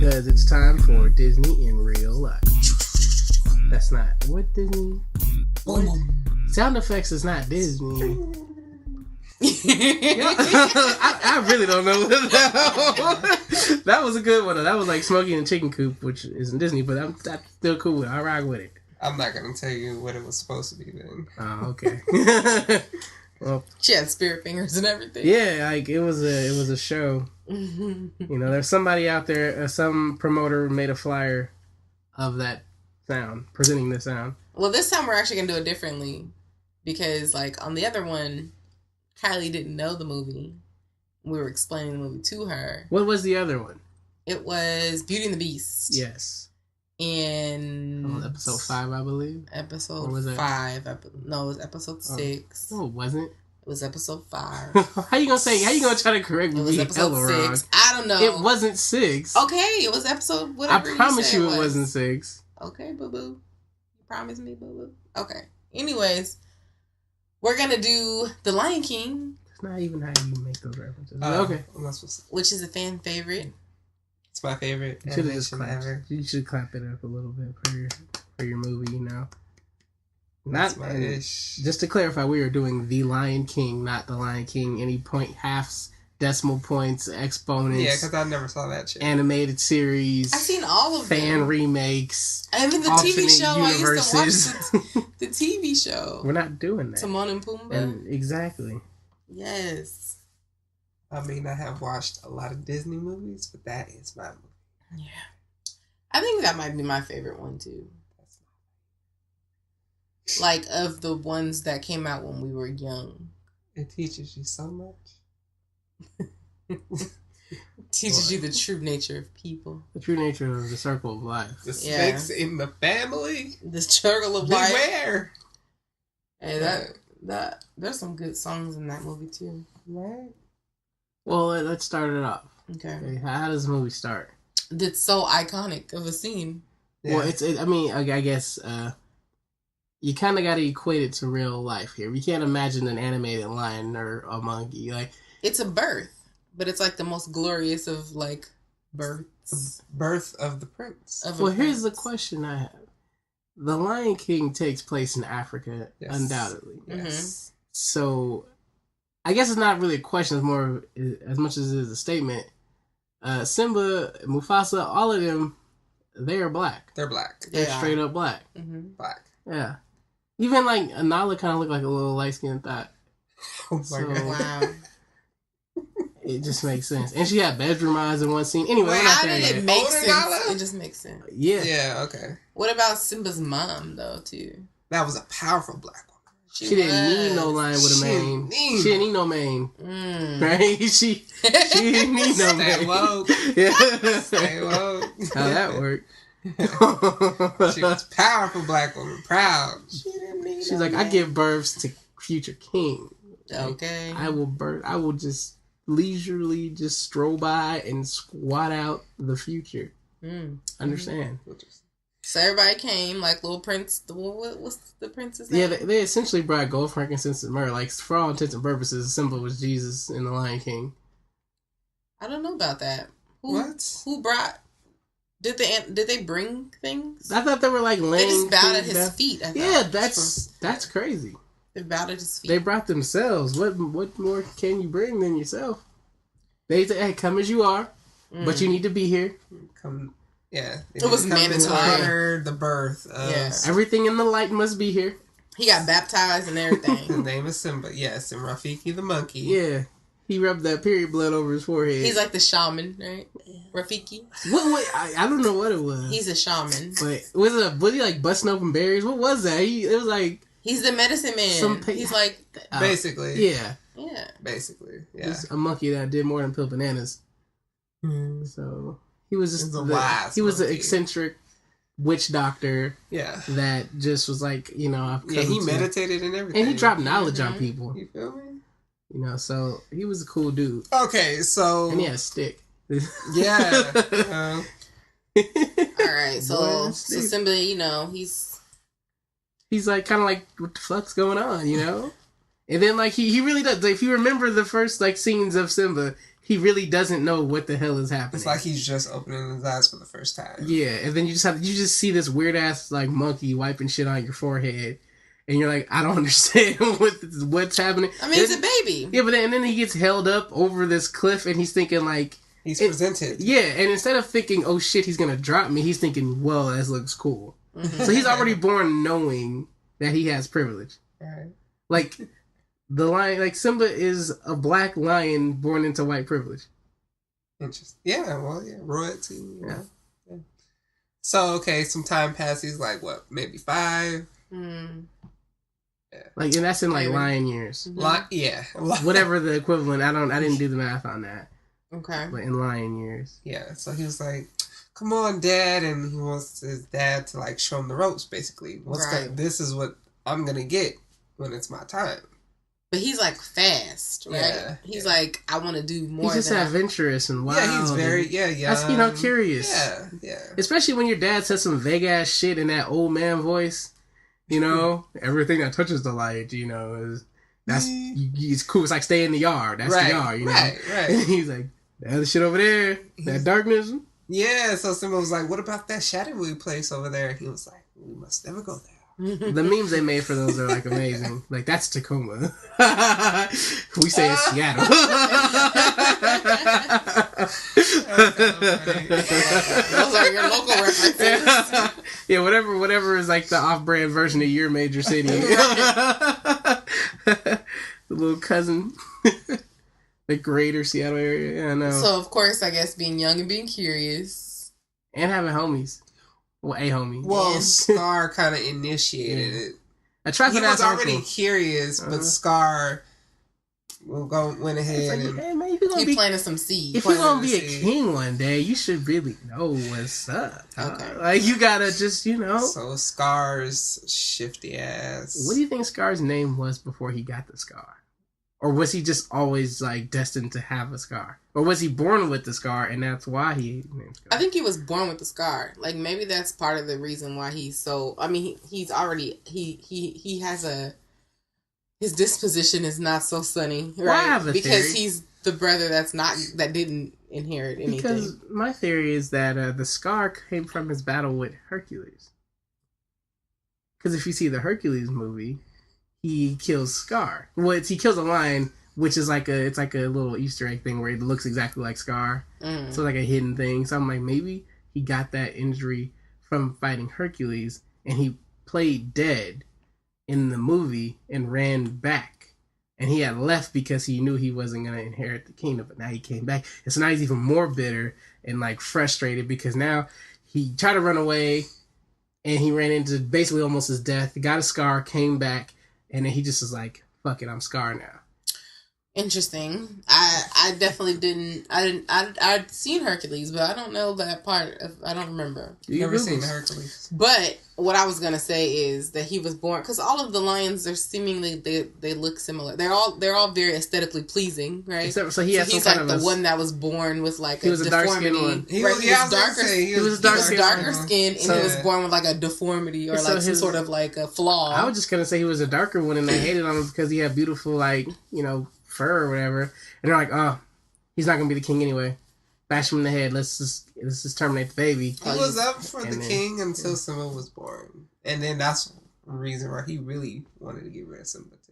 Because it's time for Disney in real life. That's not what Disney. What? Sound effects is not Disney. I really don't know. That was a good one. That was like Smokey and the Chicken Coop, which isn't Disney, but I'm still cool with it. I rock with it. I'm not gonna tell you what it was supposed to be then. Oh, okay. Well, she had spirit fingers and everything. Yeah, like it was a show. You know, there's somebody out there, some promoter made a flyer of that sound, presenting the sound. Well, this time we're actually gonna do it differently because, like, on the other one, Kylie didn't know the movie. We were explaining the movie to her. What was the other one? It was Beauty and the Beast. Yes. In episode 5, I believe. Episode or was it? 5. No, it was episode 6. No, it wasn't. It was episode 5. How you gonna try to correct me? It was episode 6. Wrong? I don't know. It wasn't 6. Okay, it was episode whatever. I promise you it wasn't 6. Okay, boo boo. You promise me, boo boo. Okay. Anyways, we're gonna do The Lion King. It's not even how you make those references. Okay. Which is a fan favorite. It's my favorite animation ever. You should clap it up a little bit for your movie, you know. Not my ish. Just to clarify, we are doing The Lion King, not The Lion King. Any point, halves, decimal points, exponents. Yeah, because I never saw that shit. Animated series. I've seen all of them. Fan remakes. I mean, the TV show. Universes. I used to watch the TV show. We're not doing that. Timon and Pumbaa. Exactly. Yes. I mean, I have watched a lot of Disney movies, but that is my movie. Yeah. I think that might be my favorite one, too. Like, of the ones that came out when we were young. It teaches you so much. Teaches you the true nature of people. The true nature of the circle of life. The snakes in the family. The circle of life. Beware. Hey, that there's some good songs in that movie, too. Right? Well, let's start it off. Okay. How does the movie start? That's so iconic of a scene. Yeah. Well, I guess you kind of got to equate it to real life here. We can't imagine an animated lion or a monkey. Like, it's a birth, but it's like the most glorious of like births. The birth of the prince. Here's the question I have: The Lion King takes place in Africa, yes. Undoubtedly. Yes. So, I guess it's not really a question. It's more as much as it is a statement. Simba, Mufasa, all of them, they are black. They're black. They're straight up black. Mm-hmm. Black. Yeah. Even like Nala kind of looked like a little light skinned thought. Oh my God. Wow. It just makes sense. And she had bedroom eyes in one scene. Anyway, how did it make sense? It just makes sense. Yeah. Yeah, okay. What about Simba's mom, though, too? That was a powerful black woman. She didn't need no lion with a mane. She didn't need no mane. Right? She didn't need no mane. Stay woke. Yeah. Stay woke. How that worked. She was a powerful black woman. Proud. She's like, I give births to future king. Okay. I will just leisurely just stroll by and squat out the future. Understand? So everybody came, like Little Prince. What's the prince's name? Yeah, they essentially brought gold, frankincense, and myrrh. Like, for all intents and purposes, Simba was Jesus in The Lion King. I don't know about that. Who brought? Did they bring things? I thought they were like laying. They just bowed at his feet. Yeah, that's crazy. They bowed at his feet. They brought themselves. What more can you bring than yourself? They say, "Hey, come as you are, but you need to be here." Come. Yeah. It was mandatory. Honor the birth of... Everything in the light must be here. He got baptized and everything. His name is Simba. Yes, and Rafiki the monkey. Yeah. He rubbed that period blood over his forehead. He's like the shaman, right? Rafiki. What I don't know what it was. He's a shaman. But was he like busting open berries? What was that? It was like... He's the medicine man. He's like... basically. Yeah. Yeah. Basically, yeah. He's a monkey that did more than peel bananas. So... He was just he was an eccentric witch doctor. Yeah. That just was like, you know, he meditated and everything. And he dropped knowledge on people. You feel me? You know, so he was a cool dude. Okay, so... And he had a stick. Yeah. Alright, so Simba, you know, he's like, kind of like, what the fuck's going on, you know? And then, like, he really does. Like, if you remember the first, like, scenes of Simba, he really doesn't know what the hell is happening. It's like he's just opening his eyes for the first time. Yeah, and then you just see this weird ass like monkey wiping shit on your forehead, and you're like, I don't understand what's happening. I mean, it's a baby. Yeah, but then he gets held up over this cliff, and he's thinking like he's presented. Yeah, and instead of thinking, oh shit, he's gonna drop me, he's thinking, well, this looks cool. Mm-hmm. So he's already born knowing that he has privilege. Right. Like the lion, like Simba is a black lion born into white privilege. Interesting. Yeah, well, yeah, royalty. Yeah. So, okay, some time passes, like what, maybe 5? Mm. Yeah. Like, and that's in like lion years. Mm-hmm. Yeah. Whatever the equivalent. I didn't do the math on that. Okay. But in lion years. Yeah. So he was like, "Come on, Dad," and he wants his dad to like show him the ropes. Basically, this is what I'm gonna get when it's my time. But he's like fast, right? Yeah, he's like, I want to do more. He's just adventurous and wild. Yeah, he's very That's curious. Yeah. Especially when your dad says some vague ass shit in that old man voice. Everything that touches the light, is it's cool. It's like stay in the yard. That's the yard, Right. And he's like, that other shit over there, that darkness. Yeah. So Simba was like, "What about that shadowy place over there?" He was like, "We must never go there." The memes they made for those are like amazing. Like that's Tacoma. We say it's Seattle. Those are your local references. Yeah, whatever is like the off-brand version of your major city. The little cousin. The greater Seattle area. Yeah, I know. So of course, I guess being young and being curious. And having homies. Well, a homie. Well, Scar kind of initiated it. He was already curious, but Scar went ahead and... Hey, man, he planted some seeds. If you're going to be a king one day, you should really know what's up. Okay. Like, you got to just, So, Scar's shifty ass... What do you think Scar's name was before he got the scar? Or was he just always, like, destined to have a scar? Or was he born with the scar, and that's why he named Scar? I think he was born with the scar. Like, maybe that's part of the reason why he's so... I mean, he's already... He has a... His disposition is not so sunny, right? Well, I have a theory. He's the brother that didn't inherit anything. Because my theory is that the scar came from his battle with Hercules. Because if you see the Hercules movie... He kills Scar. Well, he kills a lion, which is like a little Easter egg thing where it looks exactly like Scar. Mm. So like a hidden thing. So I'm like, maybe he got that injury from fighting Hercules, and he played dead in the movie and ran back. And he had left because he knew he wasn't going to inherit the kingdom, but now he came back. And so now he's even more bitter and like frustrated because now he tried to run away and he ran into basically almost his death. He got a scar, came back. And then he just was like, fuck it, I'm Scar now. Interesting. I definitely didn't. I'd seen Hercules, but I don't know that part. I don't remember. You've never seen Hercules. But what I was gonna say is that he was born because all of the lions are seemingly they look similar. They're all very aesthetically pleasing, right? Except so he's like the one that was born with like a deformity. One. He was darker skinned, and he was born with like a deformity or like some sort of like a flaw. I was just gonna say he was a darker one, and they hated on him because he had beautiful fur or whatever, and they're like, oh, he's not gonna be the king anyway. Bash him in the head. Let's just terminate the baby. He was up for the king until Simba was born, and then that's the reason why he really wanted to get rid of Simba too.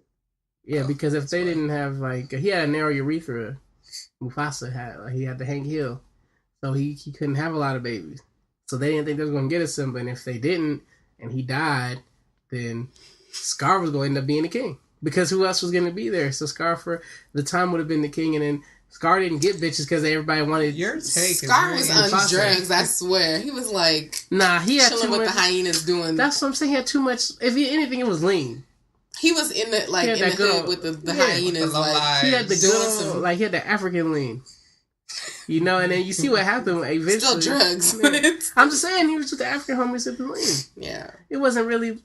Yeah, because if they didn't have he had a narrow urethra, Mufasa had he had to Hank Hill, so he couldn't have a lot of babies. So they didn't think they was gonna get a Simba, and if they didn't, and he died, then Scar was going to end up being the king. Because who else was going to be there? So Scar for the time would have been the king, and then Scar didn't get bitches because everybody wanted... Your take Scar was on drugs, I swear. He was like... Nah, he had chilling with the hyenas doing... That's what I'm saying. He had too much... If anything, it was lean. He was in the hood with the hyenas. He had the good old, he had the African lean. And then you see what happened eventually. Still drugs. I'm just saying, he was with the African homies at the lean. Yeah. It wasn't really,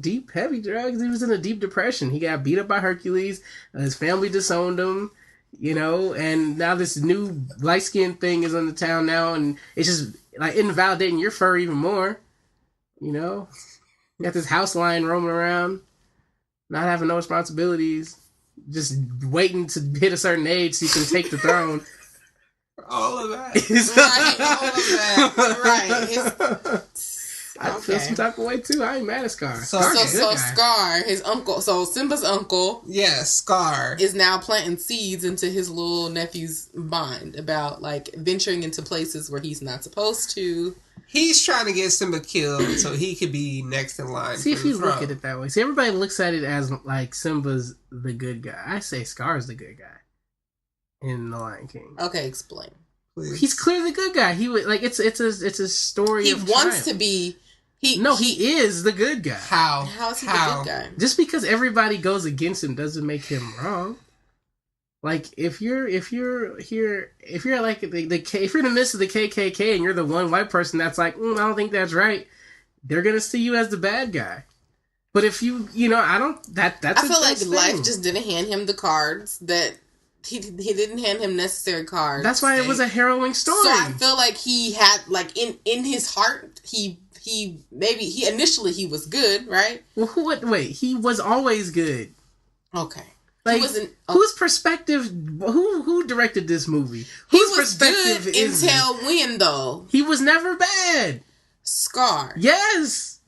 deep, heavy drugs. He was in a deep depression. He got beat up by Hercules. His family disowned him, and now this new light-skinned thing is in the town now, and it's just, invalidating your fur even more. You got this house lion roaming around, not having no responsibilities, just waiting to hit a certain age so you can take the throne. All of that. Right. I feel some type of way too. I ain't mad at Scar. So Scar, his uncle, so Simba's uncle, Scar, is now planting seeds into his little nephew's mind about like venturing into places where he's not supposed to. He's trying to get Simba killed so he could be next in line. See, if you look at it that way, see, everybody looks at it as like Simba's the good guy. I say Scar's the good guy in The Lion King. Okay, explain. Please. He's clearly the good guy. He would like it's a story. He of wants triumph. to be. He is the good guy. How is he the good guy? Just because everybody goes against him doesn't make him wrong. Like if you're like if you're in the midst of the KKK and you're the one white person that's like, I don't think that's right, they're gonna see you as the bad guy. But if I don't. That's. I feel like life just didn't hand him the cards that. He didn't hand him necessary cards. That's why it was a harrowing story. So I feel like he had like in his heart he initially he was good, right? Well, he was always good. Okay. Like, whose perspective? Who directed this movie? Whose perspective good until when though? He was never bad. Scar. Yes.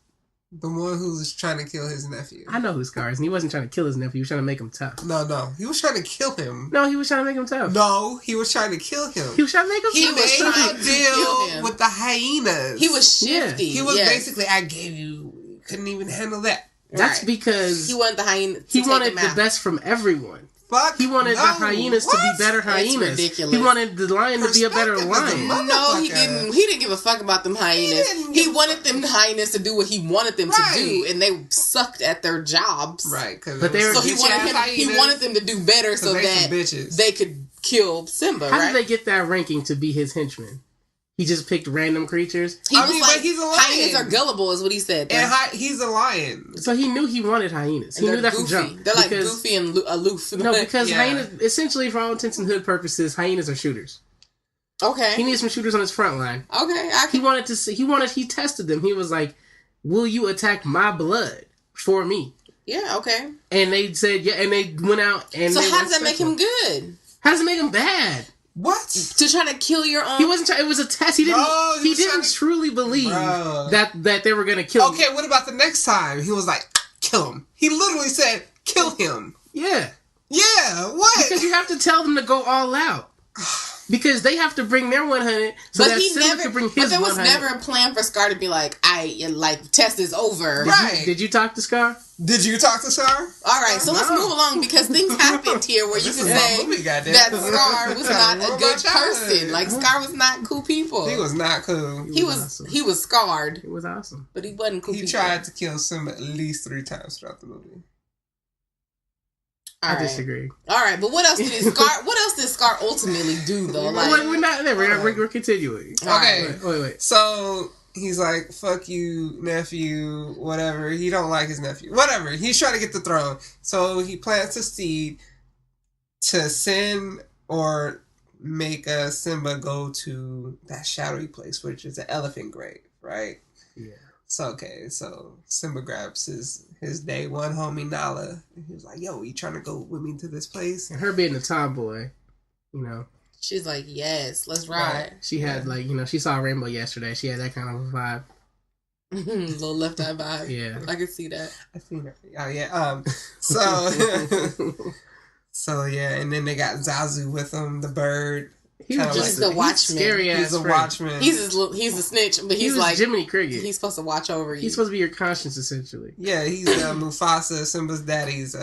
The one who was trying to kill his nephew. I know who Scar is, and he wasn't trying to kill his nephew. He was trying to make him tough. No. He was trying to kill him. No, he was trying to make him tough. No, he was trying to kill him. He was trying to make him tough. He was trying to deal with the hyenas. He was shifty. He was basically, I gave you, couldn't even handle that. That's because he wanted the hyenas. He wanted the best from everyone. He wanted the hyenas to be better hyenas. That's ridiculous. He wanted the lion to be a better lion. No, he didn't. He didn't give a fuck about them hyenas. He wanted them hyenas to do what he wanted them to do, and they sucked at their jobs. Right. But they were. So he wanted them to do better so that they could kill Simba. How did they get that ranking to be his henchmen? He just picked random creatures. But he's a lion. Hyenas are gullible, is what he said. And he's a lion. So he knew he wanted hyenas. He knew that from jump. They're like goofy and aloof. No, because hyenas, essentially, for all intents and hood purposes, hyenas are shooters. Okay. He needed some shooters on his front line. Okay. He tested them. He was like, will you attack my blood for me? Yeah, okay. And they said, yeah, and they went out and so how does that make him good? How does it make him bad? What? To try to kill your own? He wasn't trying. It was a test. He didn't truly believe that they were going to kill him. Okay, what about the next time? He was like, kill him. He literally said, kill him. Yeah. Yeah, what? Because you have to tell them to go all out. Because they have to bring their 100 so that Simba could bring his 100. But there was never a plan for Scar to be like, test is over. Did you talk to Scar? Did you talk to Scar? All right, so let's move along because things happened here where you can say that Scar was not a good person. Like, Scar was not cool people. He was not cool. He was scarred. It was awesome. But he wasn't cool. He tried to kill Simba at least 3 times throughout the movie. I disagree. All right, but what else did Scar ultimately do though? Like, we're not there. We're continuing. Okay, wait. So he's like, "Fuck you, nephew." Whatever. He don't like his nephew. Whatever. He's trying to get the throne. So he plants a seed to send or make Simba go to that shadowy place, which is an elephant grave, right? Yeah. So Simba grabs his day one homie Nala, and he was like, "Yo, you trying to go with me to this place?" And her being a tomboy, she's like, "Yes, let's ride." She had she saw a rainbow yesterday. She had that kind of a vibe. Little left eye vibe. Yeah, I can see that. I seen it. Oh yeah. So yeah, and then they got Zazu with them, the bird. He's the watchman. Scary ass. He's a watchman. He's a snitch, but he's like Jiminy Cricket. He's supposed to watch over you. He's supposed to be your conscience, essentially. Yeah, he's Mufasa, Simba's daddy's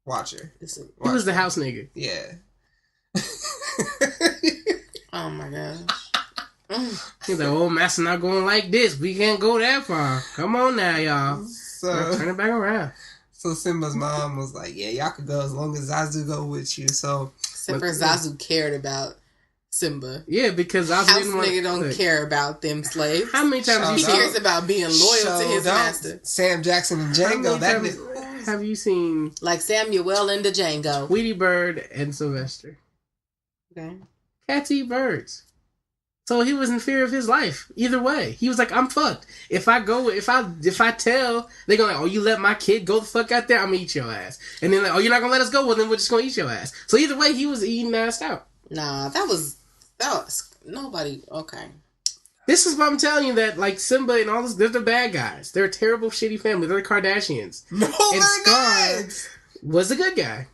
watcher. He was the house nigga. Yeah. Oh my gosh. He's like, "Oh, master, not going like this. We can't go that far. Come on now, y'all. So turn it back around." So Simba's mom was like, "Yeah, y'all could go as long as Zazu go with you." So except for Zazu cared about Simba. Yeah, because Zazu didn't want nigga don't care about them slaves. How many times he cares about being loyal to his master? Sam Jackson and Django. Have you seen like Samuel and the Django? Tweety Bird and Sylvester. Okay. Cats eat birds. So he was in fear of his life. Either way, he was like, "I'm fucked. If I tell, they're gonna like, oh, you let my kid go the fuck out there, I'm gonna eat your ass." And then like, "Oh, you're not gonna let us go? Well, then we're just gonna eat your ass." So either way, he was eating assed out. Nah, that was Nobody. Okay. This is what I'm telling you, that like Simba and all this, they're the bad guys. They're a terrible, shitty family. They're the Kardashians. No, and Scar was the good guy.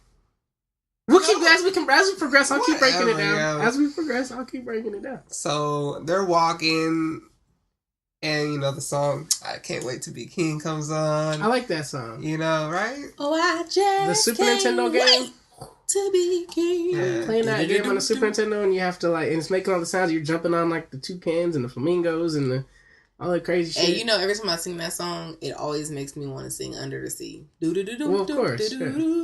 We'll keep as we progress. I'll keep breaking it down. Yo. As we progress, I'll keep breaking it down. So they're walking, and the song "I Can't Wait to Be King" comes on. I like that song. Right? Oh, I just the Super Nintendo game. To be king. Yeah. Playing that game on the Super Nintendo, and you have to and it's making all the sounds. You're jumping on like the toucans and the flamingos and all that crazy shit. And every time I sing that song, it always makes me want to sing Under the Sea. Well, of course,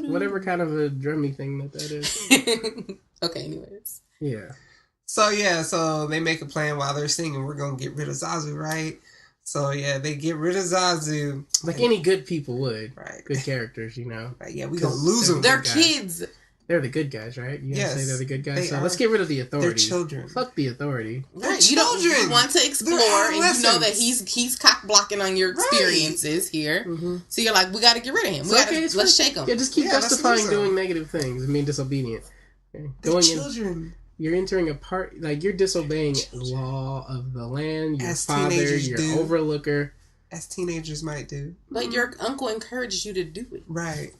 whatever kind of a drummy thing that is. Okay, anyways. Yeah. So they make a plan while they're singing. We're gonna get rid of Zazu, right? So they get rid of Zazu, like any good people would. Right. Good characters, Right, we gonna lose them. They're kids. They're the good guys, right? You yes, say they're the good guys. So let's get rid of the authority. They're children. Fuck the authority. Right. You want to explore, and you know that he's cock blocking on your experiences here. Mm-hmm. So you're like, we got to get rid of him. Let's shake him. Yeah, just keep justifying doing negative things and being disobedient. Okay. Children. You're entering a part, like you're disobeying law of the land. Your father, your overlooker. As teenagers might do. But your uncle encouraged you to do it. Right.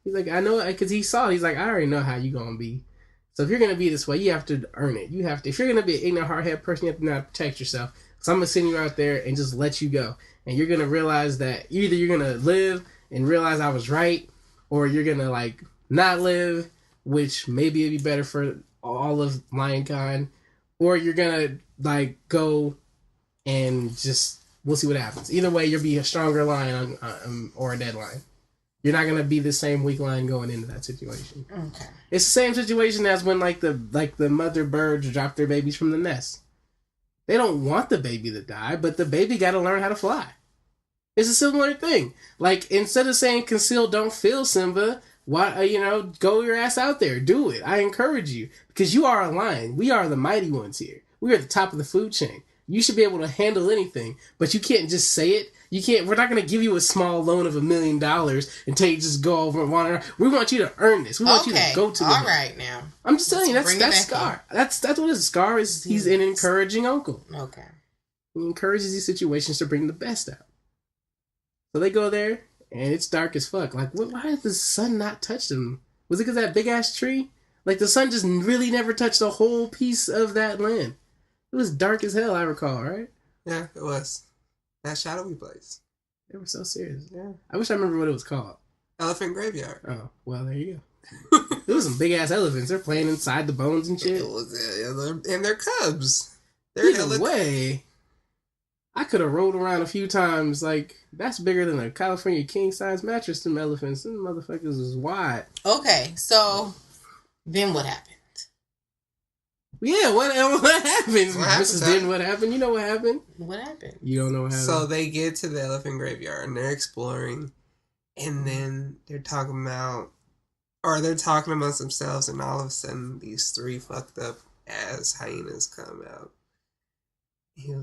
He's like, I know, because he's like, I already know how you gonna be. So if you're gonna be this way, you have to earn it. You have to. If you're gonna be an ignorant, hard-headed person, you have to know how to protect yourself. So I'm gonna send you out there and just let you go, and you're gonna realize that either you're gonna live and realize I was right, or you're gonna like not live, which maybe it'd be better for all of Lionkind, or you're gonna like go and just we'll see what happens. Either way, you'll be a stronger lion or a dead lion. You're not gonna be the same weak lion going into that situation. Okay. It's the same situation as when the mother birds drop their babies from the nest. They don't want the baby to die, but the baby got to learn how to fly. It's a similar thing. Like instead of saying conceal, don't feel, Simba, why go your ass out there, do it. I encourage you because you are a lion. We are the mighty ones here. We are at the top of the food chain. You should be able to handle anything, but you can't just say it. You can't. We're not going to give you a small loan of $1 million and tell you just go over and wander. We want you to earn this. We want you to go to the all right now. I'm just telling you, that's Scar. That's what his Scar is. He's an encouraging uncle. Okay. He encourages these situations to bring the best out. So they go there, and it's dark as fuck. Like, why did the sun not touch them? Was it because of that big ass tree? Like the sun just really never touched a whole piece of that land. It was dark as hell, I recall, right? Yeah, it was. That shadowy place. They were so serious. Yeah. I wish I remember what it was called. Elephant Graveyard. Oh, well, there you go. There was some big ass elephants. They're playing inside the bones and shit. And they're cubs. Either way, I could have rolled around a few times. Like, that's bigger than a California king size mattress. Them elephants. Them motherfuckers is wide. Okay, so then what happened? Yeah, what happens? Mrs. Then what happened? You know what happened? What happened? You don't know what happened. So they get to the elephant graveyard and they're exploring, and then they're talking amongst themselves, and all of a sudden these 3 fucked up ass hyenas come out.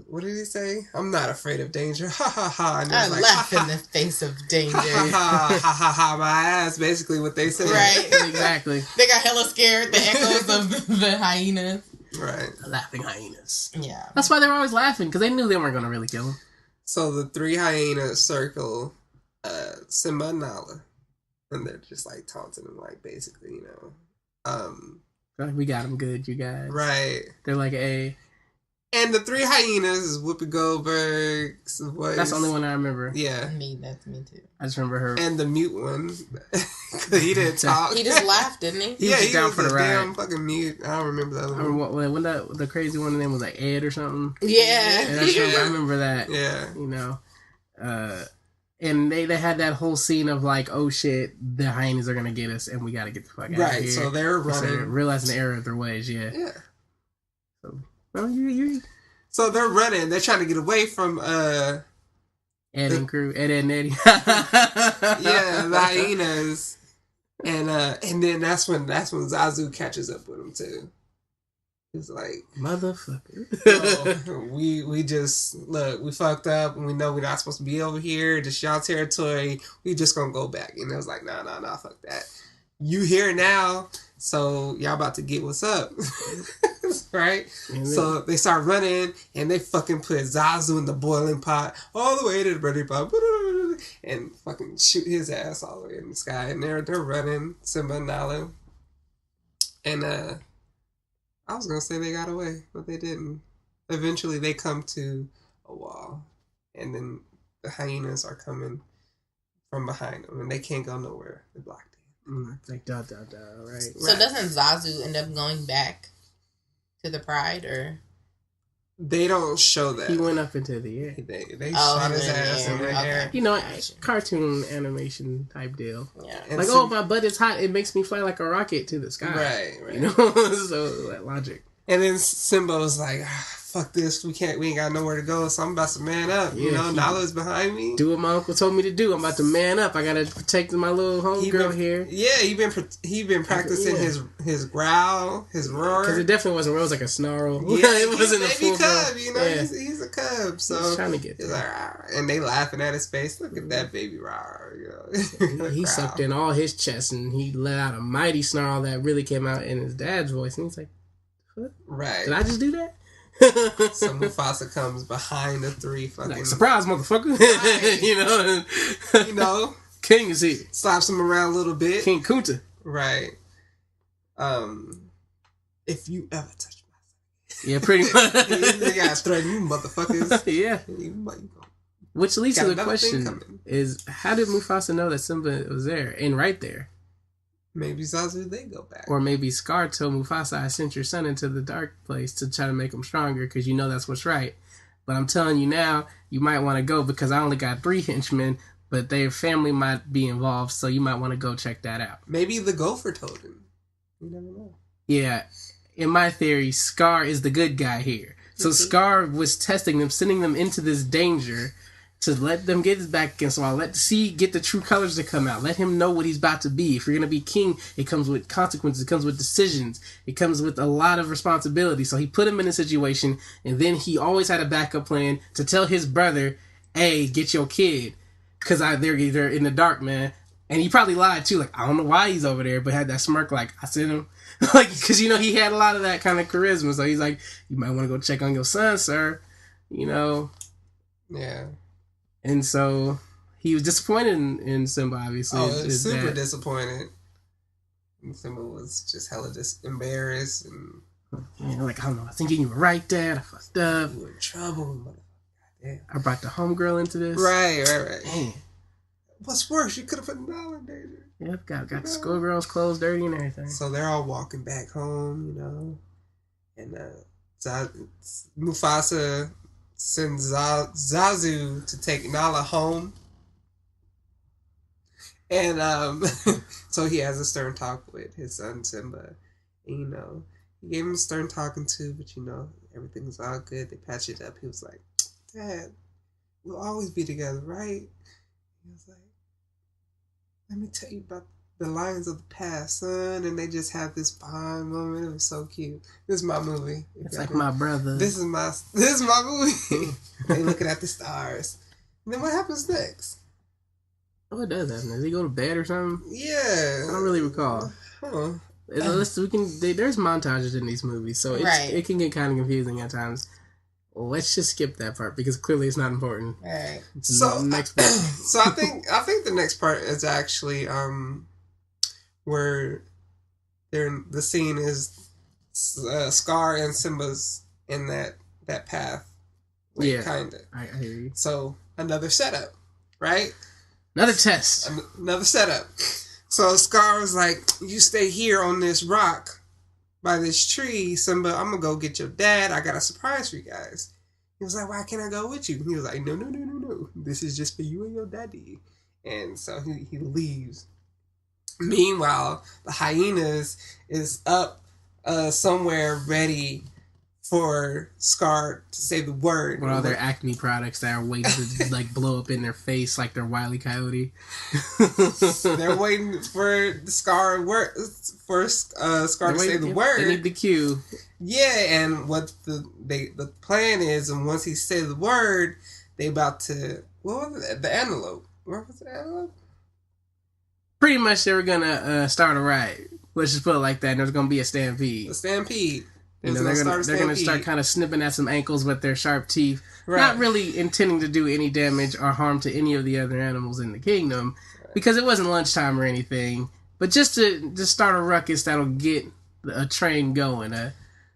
What did he say? I'm not afraid of danger. Ha ha ha. And I laugh in the face of danger. Ha ha ha ha ha. My ass, basically what they said. Right. Exactly. They got hella scared. The echoes of the hyenas. Right. Laughing hyenas. Yeah. That's why they were always laughing, because they knew they weren't going to really kill him. So the 3 hyenas circle Simba and Nala. And they're just like taunting him, like basically, we got him good, you guys. Right. They're like, hey. And the 3 hyenas is Whoopi Goldberg's voice. That's the only one I remember. Yeah. That's me too. I just remember her. And the mute one. He didn't talk. He just laughed, didn't he? He was down for the ride. Damn fucking mute. I don't remember the other one. When the crazy one name was like Ed or something. Yeah. And I remember that. Yeah. And they had that whole scene of like, oh shit, the hyenas are gonna get us, and we gotta get the fuck out of here. Right. So they're running, realizing the error of their ways. Yeah. Yeah. So, well, you. So they're running. They're trying to get away from Ed and crew, Ed and Eddie. Yeah, the hyenas. And then that's when Zazu catches up with him too. He's like, motherfucker. We just look. We fucked up, and we know we're not supposed to be over here. This y'all territory. We just gonna go back. And it was like, nah, fuck that. You here now, so y'all about to get what's up. right? So they start running, and they fucking put Zazu in the boiling pot all the way to the burning pot, and fucking shoot his ass all the way in the sky. And they're running, Simba and Nala. And I was gonna say they got away, but they didn't. Eventually, they come to a wall, and then the hyenas are coming from behind them, and they can't go nowhere. They're blocked in. Like right? So doesn't Zazu end up going back to the Pride, or they don't show that he went up into the air? They shot his ass in the air. You know, cartoon animation type deal. Yeah, and like my butt is hot. It makes me fly like a rocket to the sky. Right. You know, so that logic. And then Simba was like, fuck this, we ain't got nowhere to go, so I'm about to man up. Yeah, you know, Nala's behind me. Do what my uncle told me to do. I'm about to man up. I gotta protect my little homegirl here. Yeah, he been practicing his growl, his roar. Because it definitely wasn't roar, it was like a snarl. Yeah, it wasn't a baby cub, you know, he's a cub. So he's trying to get there. Like, and they laughing at his face. Look at that baby roar, you know. He sucked in all his chest and he let out a mighty snarl that really came out in his dad's voice. And he's like, what? Right. Did I just do that? So Mufasa comes behind the three fucking... Like, surprise, motherfucker. Right. You know? King is here. Slaps him around a little bit. King Kunta. Right. If you ever touch my... Yeah, pretty much. You guys threaten you motherfuckers. Yeah. Which leads to the question is, how did Mufasa know that Simba was there and right there? Maybe Zazu, they go back. Or maybe Scar told Mufasa, I sent your son into the dark place to try to make him stronger because you know that's what's right. But I'm telling you now, you might want to go because I only got 3 henchmen, but their family might be involved, so you might want to go check that out. Maybe the gopher told him. You never know. Yeah. In my theory, Scar is the good guy here. So Scar was testing them, sending them into this danger to let them get his back against the wall. Let get the true colors to come out. Let him know what he's about to be. If you're going to be king, it comes with consequences. It comes with decisions. It comes with a lot of responsibility. So he put him in a situation, and then he always had a backup plan to tell his brother, hey, get your kid. Because they're in the dark, man. And he probably lied, too. Like, I don't know why he's over there, but had that smirk like, I sent him. Like, because, you know, he had a lot of that kind of charisma. So he's like, you might want to go check on your son, sir. You know? Yeah. And so he was disappointed in Simba, obviously. Oh, super disappointed. And Simba was just hella embarrassed. And like, I don't know, I think you were right, Dad. I fucked up. You were in trouble, motherfucker. Goddamn. I brought the homegirl into this. Right. Damn. What's worse? You could have put Nala in danger. Yep, got the schoolgirl's clothes dirty and everything. So they're all walking back home, you know. And Mufasa sends Zazu to take Nala home. And so he has a stern talk with his son Simba. And, you know, he gave him a stern talking to, but, you know, everything's all good. They patched it up. He was like, Dad, we'll always be together, right? He was like, let me tell you about the lions of the past, son. And they just have this bond moment. It was so cute. This is my movie. It's like my brother. This is my movie. They looking at the stars. And then what happens next? What does happen? Does he go to bed or something? Yeah. I don't really recall. There's montages in these movies, so it can get kind of confusing at times. Well, let's just skip that part because clearly it's not important. Right. So next part. So I think the next part is actually where the scene is Scar and Simba's in that path. Yeah, kinda. I hear you. So another setup, right? Another test. Another setup. So Scar was like, "You stay here on this rock by this tree, Simba. I'm gonna go get your dad. I got a surprise for you guys." He was like, "Why can't I go with you?" He was like, No. This is just for you and your daddy." And so he leaves. Meanwhile, the hyenas is up somewhere ready for Scar to say the word. With all their Acme products that are waiting to like blow up in their face like they're Wile E. Coyote. They're waiting for Scar to say the word. They need the cue. Yeah, and what the plan is, and once he says the word, they about to what was it? The antelope. Where was the antelope? Pretty much, they were gonna start a riot. Let's just put it like that. And there's gonna be a stampede. A stampede. You know, they're gonna start kind of snipping at some ankles with their sharp teeth, not really intending to do any damage or harm to any of the other animals in the kingdom, because it wasn't lunchtime or anything. But just to start a ruckus that'll get a train going.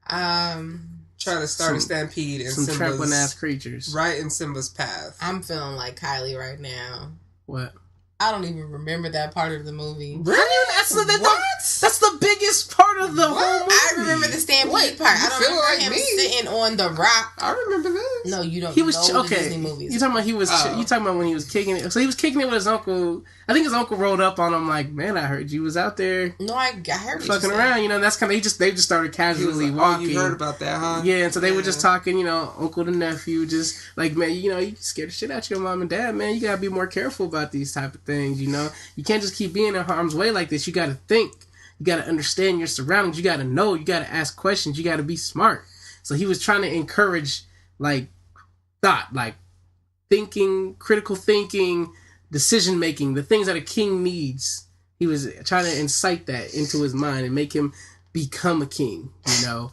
Try to start a stampede in some trampling ass creatures right in Simba's path. I'm feeling like Kylie right now. What? I don't even remember that part of the movie. Really? That's the biggest part of the whole movie. I remember the stampede part. I don't remember like him sitting on the rock. I remember this. No, you don't. He was know the Disney movies. You talking about you talking about when he was kicking it? So he was kicking it with his uncle. I think his uncle rolled up on him like, "Man, I heard you was out there." No, I heard fucking around. You know, that's kind of they just started casually walking. You heard about that, huh? Yeah, and so they were just talking. You know, uncle to nephew, just like, man, you know, you scared the shit out of your mom and dad, man. You gotta be more careful about these type of things. You know, you can't just keep being in harm's way like this. You gotta think. You got to understand your surroundings. You got to know. You got to ask questions. You got to be smart. So he was trying to encourage, like, thought, like, thinking, critical thinking, decision making, the things that a king needs. He was trying to incite that into his mind and make him become a king, you know,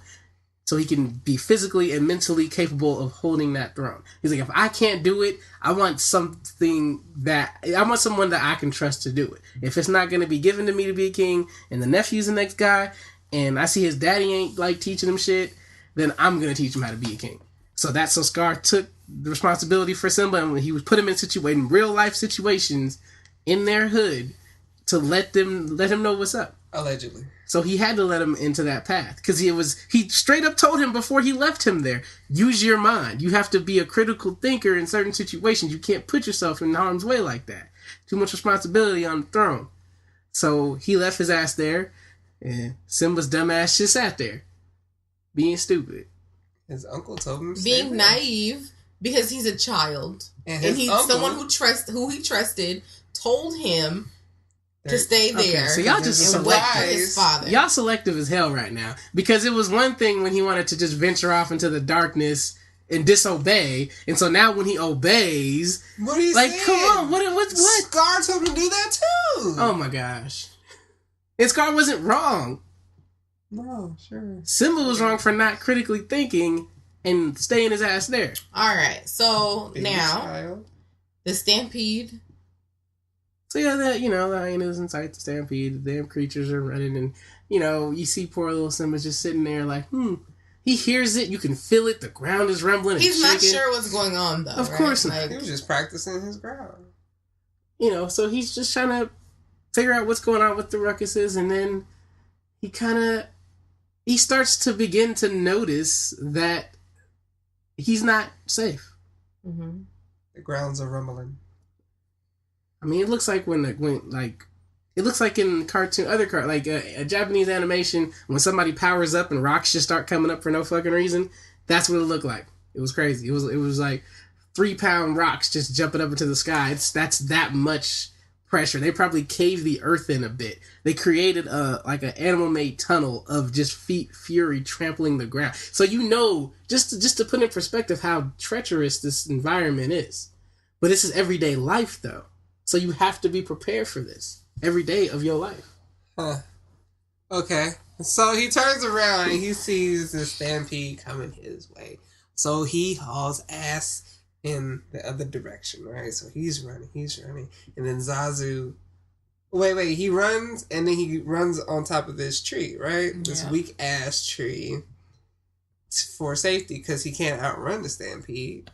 so he can be physically and mentally capable of holding that throne. He's like, if I can't do it, I want someone that I can trust to do it. If it's not going to be given to me to be a king, and the nephew's the next guy, and I see his daddy ain't like teaching him shit, then I'm going to teach him how to be a king. So Scar took the responsibility for Simba, and he was put him in real life situations in their hood to let him know what's up. Allegedly. So he had to let him into that path because he straight up told him before he left him there, use your mind. You have to be a critical thinker in certain situations. You can't put yourself in harm's way like that. Too much responsibility on the throne. So he left his ass there, and Simba's dumb ass just sat there, being stupid. His uncle told him being naive because he's a child, and he's someone who he trusted told him to stay there. Okay, so y'all just selective. Y'all selective as hell right now. Because it was one thing when he wanted to just venture off into the darkness and disobey, and so now when he obeys, what are you like, saying? come on, what? Scar told him to do that too. Oh my gosh, and Scar wasn't wrong. No, sure. Simba was wrong for not critically thinking and staying his ass there. All right, so now the stampede. So yeah, the hyenas incite the stampede. The damn creatures are running, and you see poor little Simba just sitting there like, He hears it. You can feel it. The ground is rumbling. He's not sure what's going on though. Of course not. Like, he was just practicing his ground. So he's just trying to figure out what's going on with the ruckuses, and then he starts to begin to notice that he's not safe. Mm-hmm. The grounds are rumbling. I mean, it looks like it looks like in a Japanese animation when somebody powers up and rocks just start coming up for no fucking reason. That's what it looked like. It was crazy. It was like 3-pound rocks just jumping up into the sky. That's that much pressure. They probably caved the earth in a bit. They created an animal-made tunnel of just feet fury trampling the ground. So just to put in perspective how treacherous this environment is. But this is everyday life though. So you have to be prepared for this every day of your life. Huh. Okay. So he turns around and he sees the stampede coming his way. So he hauls ass in the other direction, right? So he's running. And then Zazu... Wait. He runs and then he runs on top of this tree, right? Yeah. This weak-ass tree for safety because he can't outrun the stampede.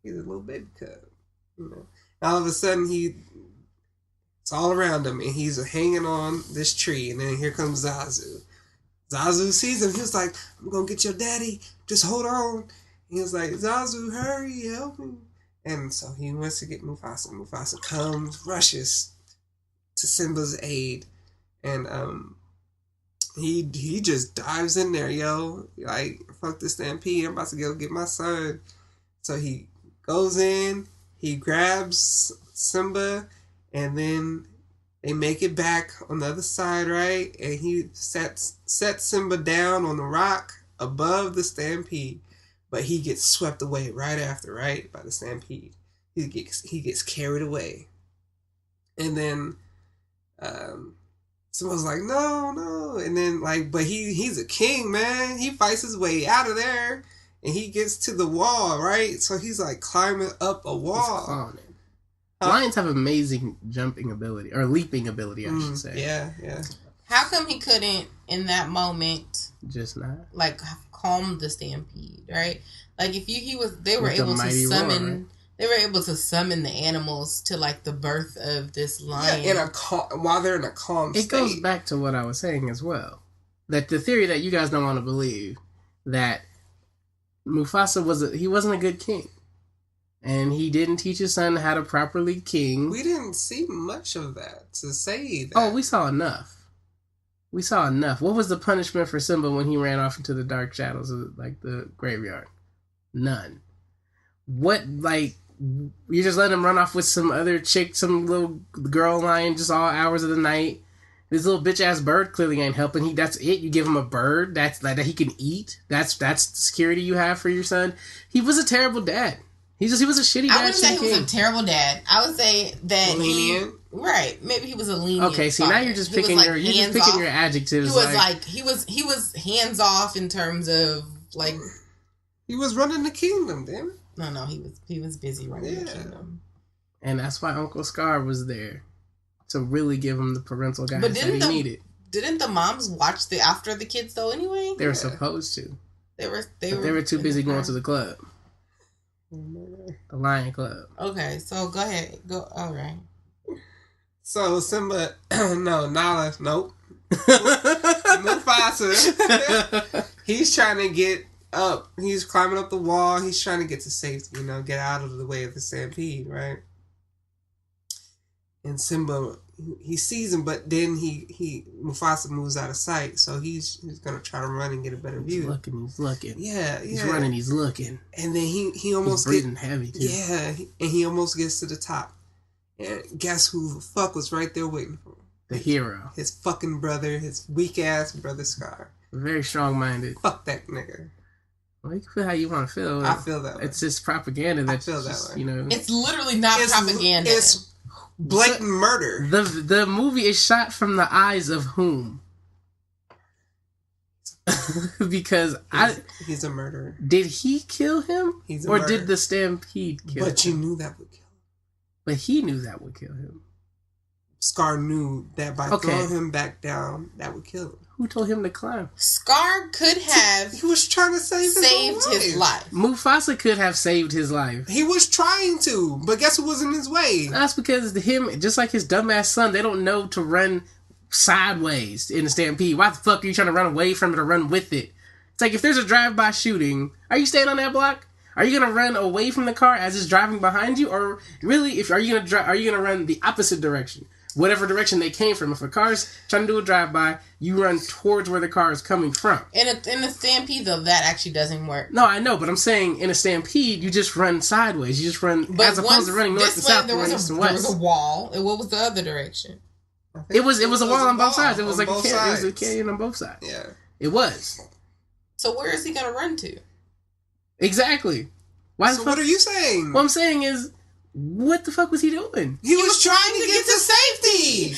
He's a little baby cub, All of a sudden, it's all around him, and he's hanging on this tree, and then here comes Zazu. Zazu sees him. He was like, I'm going to get your daddy. Just hold on. He was like, Zazu, hurry, help me. And so he wants to get Mufasa. Mufasa comes, rushes to Simba's aid, and he just dives in there, yo. Like, fuck the stampede. I'm about to go get my son. So he goes in. He grabs Simba, and then they make it back on the other side, right? And he sets Simba down on the rock above the stampede, but he gets swept away right after, right, by the stampede. He gets carried away, and then Simba's like, no. And then, like, but he's a king, man. He fights his way out of there. And he gets to the wall, right? So he's, like, climbing up a wall. Lions have amazing jumping ability. Or leaping ability, I should say. Yeah. How come he couldn't, in that moment... Just not? Like, calm the stampede, right? Like, if they were able to summon... Roar, right? They were able to summon the animals to, like, the birth of this lion. Yeah, while they're in a calm state. It goes back to what I was saying as well. That the theory that you guys don't want to believe, that Mufasa wasn't a good king. And he didn't teach his son how to properly king. We didn't see much of that to say that. Oh, we saw enough. What was the punishment for Simba when he ran off into the dark shadows of, like, the graveyard? None. What, like... You just let him run off with some other chick, some little girl lion, just all hours of the night. This little bitch ass bird clearly ain't helping. That's it. You give him a bird that's like that he can eat. That's the security you have for your son. He was a terrible dad. He was a shitty dad. I wouldn't say he was a terrible dad. I would say that lenient. Right. Maybe he was a lenient. Okay, see now you're just picking your adjectives. He was hands off in terms of like he was running the kingdom, damn it. No, he was busy running the kingdom. And that's why Uncle Scar was there. To really give him the parental guidance that he needed. Didn't the moms watch after the kids though anyway? They were supposed to. They were too busy going to the club. The Lion Club. Okay, so go ahead. Go alright. So Simba Nala, nope. Mufasa. He's trying to get up. He's climbing up the wall. He's trying to get to safety, get out of the way of the stampede, right? And Simba, he sees him, but then Mufasa moves out of sight, so he's gonna try to run and get a better view. He's looking. Yeah. He's running, he's looking. And then he almost he's breathing heavy too. Yeah, and he almost gets to the top. And guess who the fuck was right there waiting for him? The hero. His fucking brother, his weak ass brother Scar. Very strong-minded. Fuck that nigga. Well, you can feel how you want to feel. I feel that way. It's just propaganda. I feel that way. It's literally not propaganda. It's blatant murder. The movie is shot from the eyes of whom? Because he's a murderer. Did he kill him? He's a murderer. Did the stampede kill him? But you knew that would kill him. But he knew that would kill him. Scar knew that by throwing him back down, that would kill him. Who told him to climb? Scar could have. He was trying to save his life. Mufasa could have saved his life. He was trying to, but guess who was in his way? That's because him, just like his dumbass son, they don't know to run sideways in a stampede. Why the fuck are you trying to run away from it or run with it? It's like if there's a drive-by shooting, are you staying on that block? Are you gonna run away from the car as it's driving behind you, or really, are you gonna run the opposite direction? Whatever direction they came from. If a car's trying to do a drive-by, you run towards where the car is coming from. In a stampede, though, that actually doesn't work. No, I know, but I'm saying in a stampede, you just run sideways. You just run, as opposed to running north and south, or east and west. There was a wall, and what was the other direction? It was a wall on both sides. It was like it was a canyon on both sides. Yeah. It was. So where is he going to run to? Exactly. So what are you saying? What I'm saying is, what the fuck was he doing? He was trying to get to safety!